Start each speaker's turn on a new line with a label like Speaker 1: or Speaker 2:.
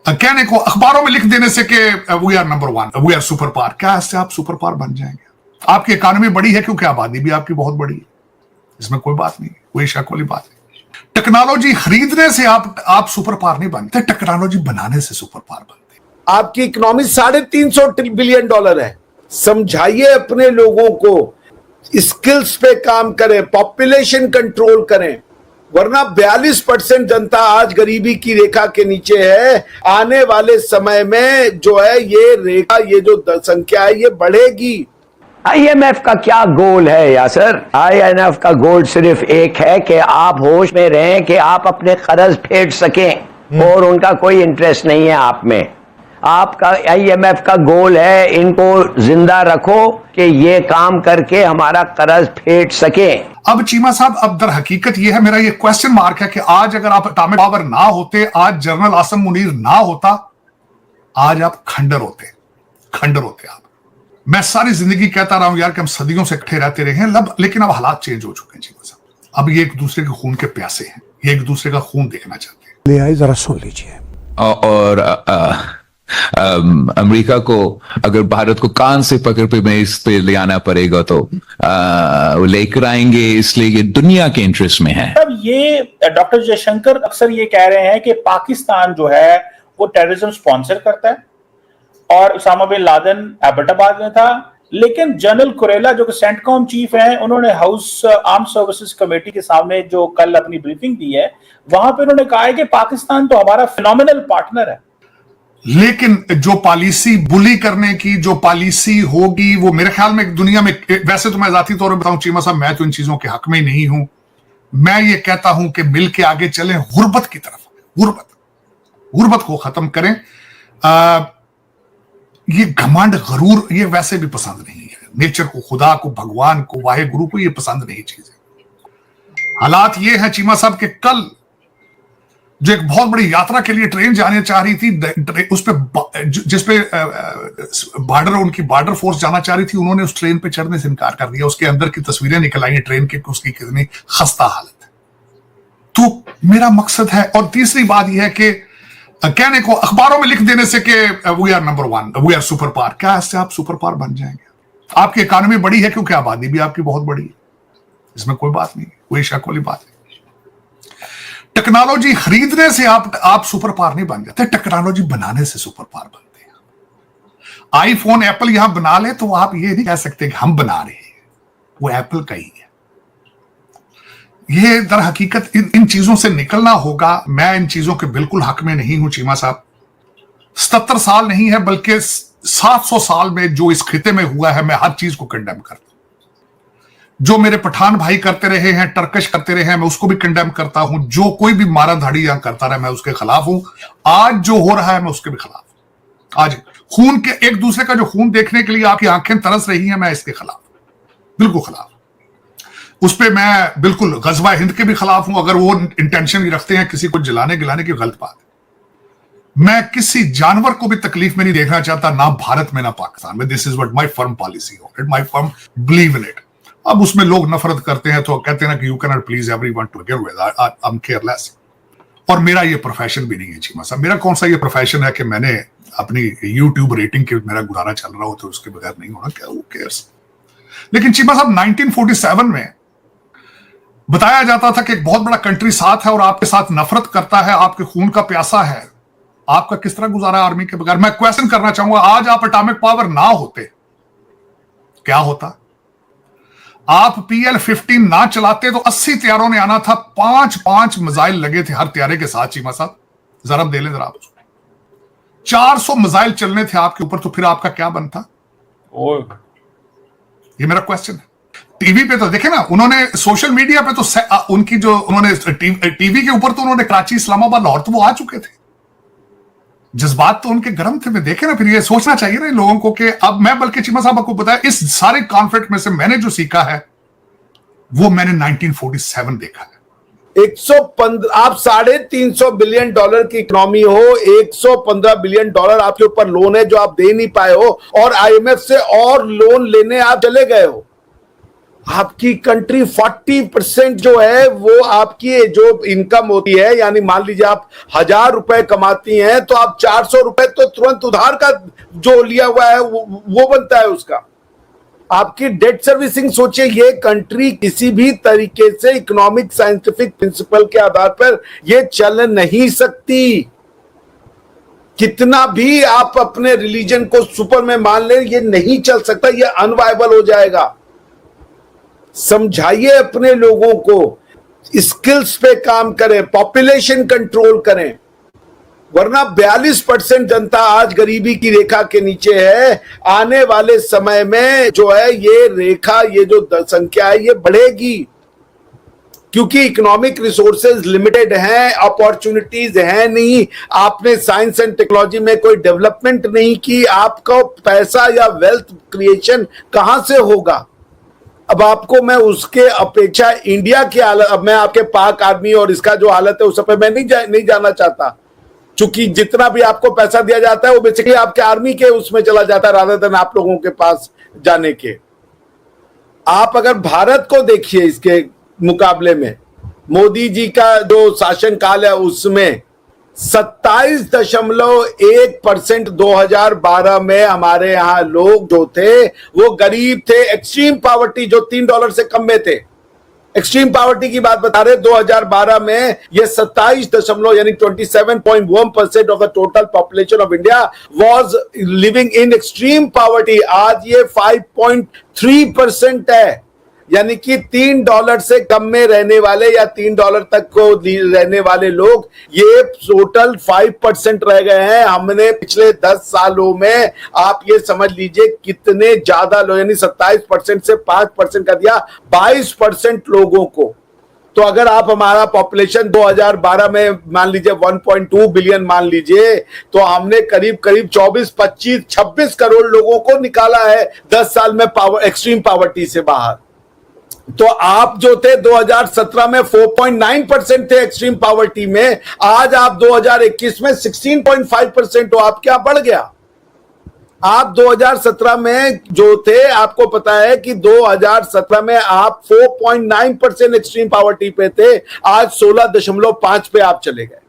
Speaker 1: कहने को अखबारों में लिख देने से कि we are number one, we are super power, क्या इससे आप सुपर पावर बन जाएंगे? आपकी इकोनॉमी बड़ी है क्योंकि आबादी भी आपकी बहुत बड़ी है, इसमें कोई बात नहीं, कोई शक वाली बात नहीं। टेक्नोलॉजी खरीदने से आप सुपर पावर नहीं बनते, टेक्नोलॉजी बनाने से सुपर पावर बनते।
Speaker 2: आपकी इकोनॉमी $350 बिलियन है। समझाइए अपने लोगों को, स्किल्स पे काम करें, पॉपुलेशन कंट्रोल करें, वरना 42% जनता आज गरीबी की रेखा के नीचे है। आने वाले समय में जो है ये रेखा, ये जो संख्या है ये बढ़ेगी।
Speaker 3: आईएमएफ का क्या गोल है यासर? आईएमएफ का गोल सिर्फ एक है कि आप होश में रहें, कि आप अपने कर्ज फेड सकें, और उनका कोई इंटरेस्ट नहीं है आप में। आपका आईएमएफ का गोल है इनको जिंदा रखो कि ये काम करके हमारा कर्ज फेड सके।
Speaker 1: अब चीमा साहब, अब दर हकीकत ये है, मेरा ये क्वेश्चन मार्क है कि आज अगर आप एटॉमिक पावर ना होते, आज जनरल आसिम मुनीर ना होता, आज आप खंडर होते आप। मैं सारी जिंदगी कहता रहा हूं यार कि हम सदियों से इकट्ठे रहते रहे हैं, लेकिन अब हालात चेंज हो चुके हैं चीमा साहब। अब ये एक दूसरे के खून के प्यासे हैं, ये एक दूसरे का खून देखना चाहते हैं।
Speaker 4: ले आए, जरा सुन लीजिए।
Speaker 5: और अमेरिका को अगर भारत को कान से पकड़ पे में इस पे ले आना पड़ेगा तो वो लेकर आएंगे, इसलिए ये दुनिया के इंटरेस्ट में है।
Speaker 6: अब ये डॉक्टर जयशंकर अक्सर ये कह रहे हैं कि पाकिस्तान जो है वो टेररिज्म स्पॉन्सर करता है, और उसामा बिन लादेन एबटाबाद में था, लेकिन जनरल कुरेला जो कि सेंटकॉम चीफ हैं, उन्होंने हाउस आर्म सर्विसेज कमेटी के सामने जो कल अपनी ब्रीफिंग दी है, वहां पे उन्होंने कहा है कि पाकिस्तान तो हमारा फिनोमिनल पार्टनर है।
Speaker 1: लेकिन जो पॉलिसी बुली करने की जो पॉलिसी होगी, वो मेरे ख्याल में दुनिया में, वैसे तो मैं जाती तौर पर बताऊं चीमा साहब, मैं तो इन चीजों के हक में ही नहीं हूं। मैं ये कहता हूं कि मिल के आगे चलें, गुर्बत की तरफ, गुर्बत को खत्म करें। ये घमंड गरूर ये वैसे भी पसंद नहीं है, नेचर को, खुदा को, भगवान को, वाहे गुरु को ये पसंद नहीं चीज है। हालात ये है चीमा साहब के कल जो एक बहुत बड़ी यात्रा के लिए ट्रेन जाने चाह रही थी, उस पे जिसपे बॉर्डर, उनकी बॉर्डर फोर्स जाना चाह रही थी, उन्होंने उस ट्रेन पे चढ़ने से इनकार कर दिया। उसके अंदर की तस्वीरें निकल आई ट्रेन की, उसकी कितनी खस्ता हालत है। तो मेरा मकसद है, और तीसरी बात यह है कि कहने को अखबारों में लिख देने से कि we are number one, we are super power, क्या इससे आप सुपर पावर बन जाएंगे? आपकी इकोनॉमी बड़ी है क्योंकि आबादी भी आपकी बहुत बड़ी है, इसमें कोई बात नहीं, कोई शक वाली बात नहीं। टेक्नोलॉजी खरीदने से आप सुपर पावर नहीं बन जाते, टेक्नोलॉजी बनाने से सुपर पावर बनते हैं। आईफोन एप्पल यहां बना ले तो आप ये नहीं कह सकते कि हम बना रहे हैं, वो एप्पल का ही है। ये दर हकीकत इन चीजों से निकलना होगा। मैं इन चीजों के बिल्कुल हक में नहीं हूं चीमा साहब। 77 साल नहीं है बल्कि 700 साल में जो इस खिते में हुआ है, मैं हर चीज को कंडेम करता हूं। जो मेरे पठान भाई करते रहे हैं, टर्कश करते रहे हैं, मैं उसको भी कंडेम करता हूं। जो कोई भी मारा धाड़ी यहां करता रहा, मैं उसके खिलाफ हूं। आज जो हो रहा है, मैं उसके भी खिलाफ हूं। आज खून के, एक दूसरे का जो खून देखने के लिए आपकी आंखें तरस रही हैं, मैं इसके खिलाफ, बिल्कुल खिलाफ। उस पर मैं बिल्कुल गजवा हिंद के भी खिलाफ हूं। अगर वो इंटेंशन रखते हैं किसी को जलाने गिलाने की, गलत बात है। मैं किसी जानवर को भी तकलीफ में नहीं देखना चाहता, ना भारत में ना पाकिस्तान में। This is what my firm policy on it, my firm believe in it. अब उसमें लोग नफरत करते हैं तो कहते हैं ना कि you can not please everyone to get with, I am careless. और मेरा ये प्रोफेशन भी नहीं है चीमा साहब। मेरा कौन सा ये प्रोफेशन है कि मैंने अपनी यूट्यूब रेटिंग के मेरा गुजारा चल रहा हो तो उसके बगैर नहीं होना, क्या वो केयर्स। लेकिन चीमा साहब 1947 में बताया जाता था कि एक बहुत बड़ा कंट्री साथ है और आपके साथ नफरत करता है, आपके खून का प्यासा है। आपका किस तरह गुजारा आर्मी के बगैर? मैं क्वेश्चन करना चाहूंगा, आज आप एटॉमिक पावर ना होते, क्या होता? आप PL-15 ना चलाते तो 80 तैयारों ने आना था, 5 मिसाइल लगे थे हर तैयारे के साथ चीमा साहब। जरब दे लें जरा आप उसको, 400 मिसाइल चलने थे आपके ऊपर, तो फिर आपका क्या बनता? ये मेरा क्वेश्चन है। टीवी पे तो देखे ना, उन्होंने सोशल मीडिया पे तो उनकी जो उन्होंने टीवी के ऊपर तो उन्होंने कराची, इस्लामाबाद, लाहौर तो वो आ चुके थे। जज्बात तो उनके गर्म थे। मैं देखे ना, फिर ये सोचना चाहिए ना इन लोगों को कि अब मैं, बल्कि चीमा साहब आपको बताया, इस सारे कॉन्फ्लिक्ट में से मैंने जो सीखा है वो मैंने 1947 देखा है।
Speaker 2: 115, आप $350 बिलियन की इकोनॉमी हो, $115 बिलियन आपके ऊपर लोन है जो आप दे नहीं पाए हो, और IMF से और लोन लेने आप चले गए हो। आपकी कंट्री 40% जो है वो आपकी जो इनकम होती है, यानी मान लीजिए आप 1000 रुपए कमाती हैं तो आप 400 रुपए तो तुरंत उधार का जो लिया हुआ है वो बनता है उसका। आपकी डेट सर्विसिंग सोचिए, ये कंट्री किसी भी तरीके से इकोनॉमिक साइंटिफिक प्रिंसिपल के आधार पर ये चल नहीं सकती। कितना भी आप अपने रिलीजन को सुपर में मान लें, ये नहीं चल सकता, ये अनवायबल हो जाएगा। समझाइए अपने लोगों को, स्किल्स पे काम करें, पॉपुलेशन कंट्रोल करें, वरना 42% जनता आज गरीबी की रेखा के नीचे है। आने वाले समय में जो है ये रेखा, ये जो संख्या है ये बढ़ेगी, क्योंकि इकोनॉमिक रिसोर्सेज लिमिटेड हैं, अपॉर्चुनिटीज हैं नहीं, आपने साइंस एंड टेक्नोलॉजी में कोई डेवलपमेंट नहीं की, आपका पैसा या वेल्थ क्रिएशन कहां से होगा। अब आपको मैं उसके अपेक्षा इंडिया की हालत, अब मैं आपके पाक आर्मी और इसका जो हालत है उस पर मैं नहीं जाना चाहता, क्योंकि जितना भी आपको पैसा दिया जाता है वो बेसिकली आपके आर्मी के उसमें चला जाता है रादर देन आप लोगों के पास जाने के। आप अगर भारत को देखिए, इसके मुकाबले में मोदी जी का जो शासन काल है उसमें 27.1% 2012 में हमारे यहां लोग जो थे वो गरीब थे, एक्सट्रीम पॉवर्टी जो $3 से कम में थे। एक्सट्रीम पॉवर्टी की बात बता रहे, 2012 में ये 27 यानी 27.1% of the total population of India was living in extreme poverty. आज ये 5.3% है, यानी कि $3 से कम में रहने वाले या $3 तक को रहने वाले लोग ये टोटल 5% रह गए हैं। हमने पिछले 10 सालों में आप ये समझ लीजिए कितने ज्यादा लोग, यानी 27% से 5% कर दिया 22% लोगों को। तो अगर आप हमारा पॉपुलेशन 2012 में मान लीजिए 1.2 बिलियन मान लीजिए, तो हमने करीब 24, 25, 26 करोड़ लोगों को निकाला है 10 साल में एक्सट्रीम पॉवर्टी से बाहर। तो आप जो थे 2017 में 4.9% थे एक्सट्रीम पॉवर्टी में, आज आप 2021 में 16.5% हो। आप क्या बढ़ गया? आप 2017 में जो थे, आपको पता है कि 2017 में आप 4.9% एक्सट्रीम पॉवर्टी पे थे, आज 16.5 पे आप चले गए।